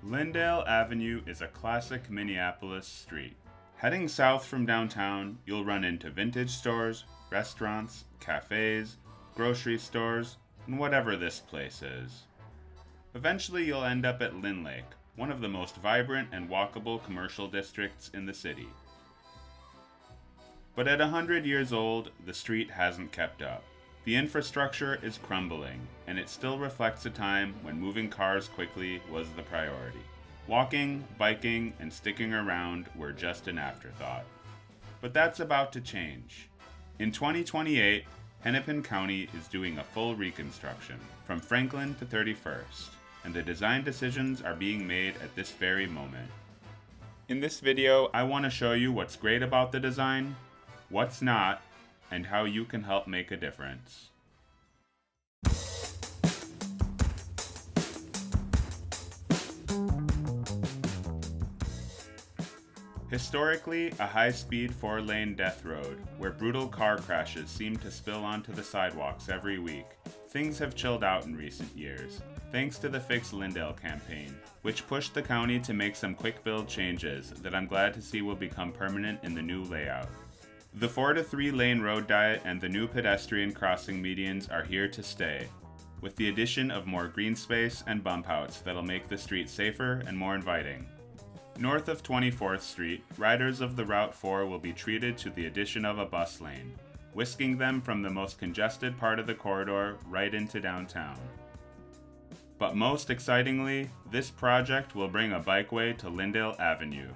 Lyndale Avenue is a classic Minneapolis street. Heading south from downtown, you'll run into vintage stores, restaurants, cafes, grocery stores, and whatever this place is. Eventually, you'll end up at Lynn Lake, one of the most vibrant and walkable commercial districts in the city. But at 100 years old, the street hasn't kept up. The infrastructure is crumbling, and it still reflects a time when moving cars quickly was the priority. Walking, biking, and sticking around were just an afterthought. But that's about to change. In 2028, Hennepin County is doing a full reconstruction, from Franklin to 31st, and the design decisions are being made at this very moment. In this video, I want to show you what's great about the design, what's not, and how you can help make a difference. Historically, a high-speed 4-lane death road, where brutal car crashes seem to spill onto the sidewalks every week, things have chilled out in recent years, thanks to the Fix Lyndale campaign, which pushed the county to make some quick-build changes that I'm glad to see will become permanent in the new layout. The 4 to 3 lane road diet and the new pedestrian crossing medians are here to stay, with the addition of more green space and bump outs that'll make the street safer and more inviting. North of 24th Street, riders of the Route 4 will be treated to the addition of a bus lane, whisking them from the most congested part of the corridor right into downtown. But most excitingly, this project will bring a bikeway to Lyndale Avenue.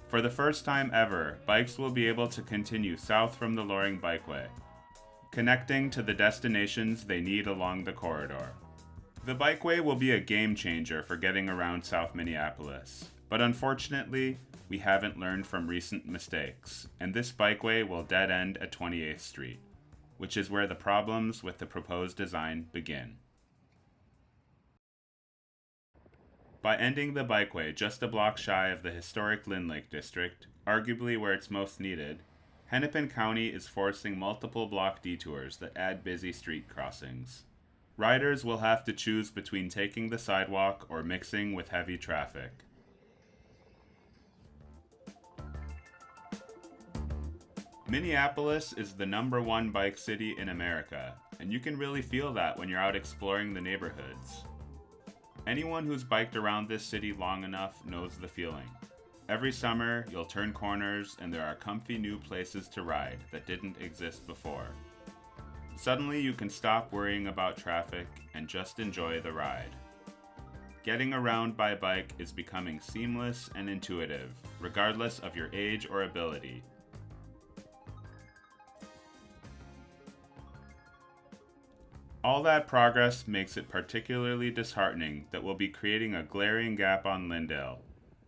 For the first time ever, bikes will be able to continue south from the Loring Bikeway, connecting to the destinations they need along the corridor. The bikeway will be a game changer for getting around South Minneapolis, but unfortunately, we haven't learned from recent mistakes, and this bikeway will dead end at 28th Street, which is where the problems with the proposed design begin. By ending the bikeway just a block shy of the historic Lynn Lake district, arguably where it's most needed, Hennepin County is forcing multiple block detours that add busy street crossings. Riders will have to choose between taking the sidewalk or mixing with heavy traffic. Minneapolis is the #1 bike city in America, and you can really feel that when you're out exploring the neighborhoods. Anyone who's biked around this city long enough knows the feeling. Every summer, you'll turn corners and there are comfy new places to ride that didn't exist before. Suddenly, you can stop worrying about traffic and just enjoy the ride. Getting around by bike is becoming seamless and intuitive, regardless of your age or ability. All that progress makes it particularly disheartening that we'll be creating a glaring gap on Lyndale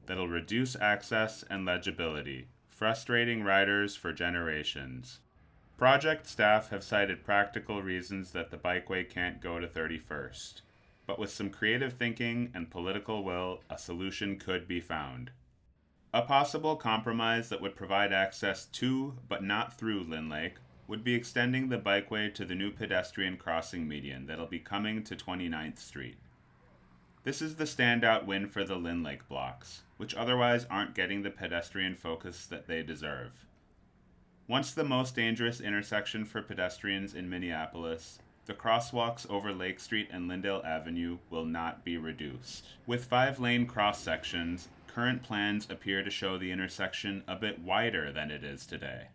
that'll reduce access and legibility, frustrating riders for generations. Project staff have cited practical reasons that the bikeway can't go to 31st, but with some creative thinking and political will, a solution could be found. A possible compromise that would provide access to, but not through, Lynn Lake would be extending the bikeway to the new pedestrian crossing median that'll be coming to 29th Street. This is the standout win for the Lynn Lake blocks, which otherwise aren't getting the pedestrian focus that they deserve. Once the most dangerous intersection for pedestrians in Minneapolis, the crosswalks over Lake Street and Lyndale Avenue will not be reduced. With 5-lane cross sections, current plans appear to show the intersection a bit wider than it is today.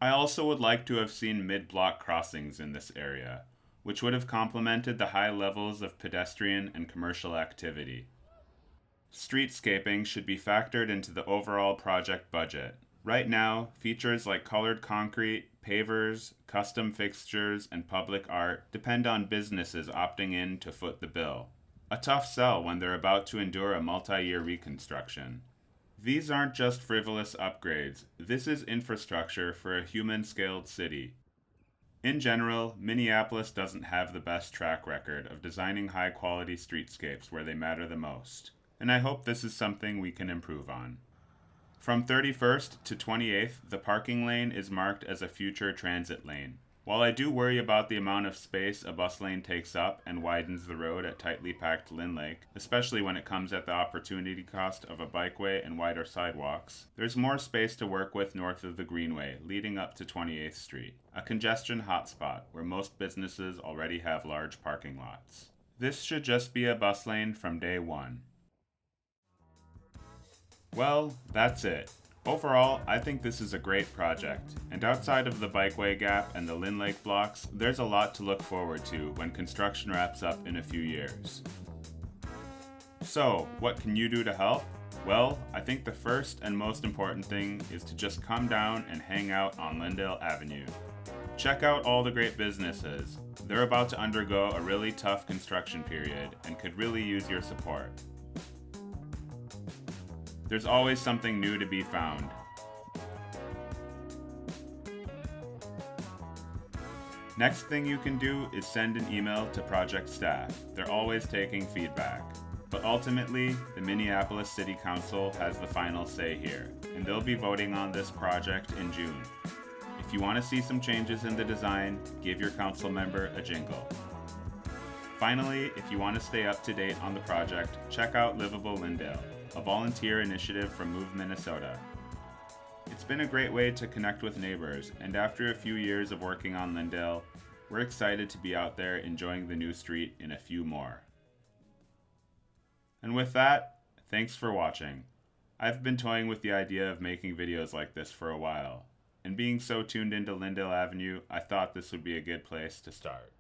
I also would like to have seen mid-block crossings in this area, which would have complemented the high levels of pedestrian and commercial activity. Streetscaping should be factored into the overall project budget. Right now, features like colored concrete, pavers, custom fixtures, and public art depend on businesses opting in to foot the bill. A tough sell when they're about to endure a multi-year reconstruction. These aren't just frivolous upgrades, this is infrastructure for a human-scaled city. In general, Minneapolis doesn't have the best track record of designing high-quality streetscapes where they matter the most, and I hope this is something we can improve on. From 31st to 28th, the parking lane is marked as a future transit lane, While I do worry about the amount of space a bus lane takes up and widens the road at tightly packed Lynn Lake, especially when it comes at the opportunity cost of a bikeway and wider sidewalks, there's more space to work with north of the Greenway, leading up to 28th Street, a congestion hotspot where most businesses already have large parking lots. This should just be a bus lane from day one. Well, that's it. Overall, I think this is a great project, and outside of the bikeway gap and the Lynn Lake blocks, there's a lot to look forward to when construction wraps up in a few years. So, what can you do to help? Well, I think the first and most important thing is to just come down and hang out on Lyndale Avenue. Check out all the great businesses. They're about to undergo a really tough construction period and could really use your support. There's always something new to be found. Next thing you can do is send an email to project staff. They're always taking feedback. But ultimately, the Minneapolis City Council has the final say here, and they'll be voting on this project in June. If you want to see some changes in the design, give your council member a jingle. Finally, if you want to stay up to date on the project, check out Livable Lyndale, a volunteer initiative from Move Minnesota. It's been a great way to connect with neighbors, and after a few years of working on Lyndale, we're excited to be out there enjoying the new street in a few more. And with that, thanks for watching. I've been toying with the idea of making videos like this for a while, and being so tuned into Lyndale Avenue, I thought this would be a good place to start.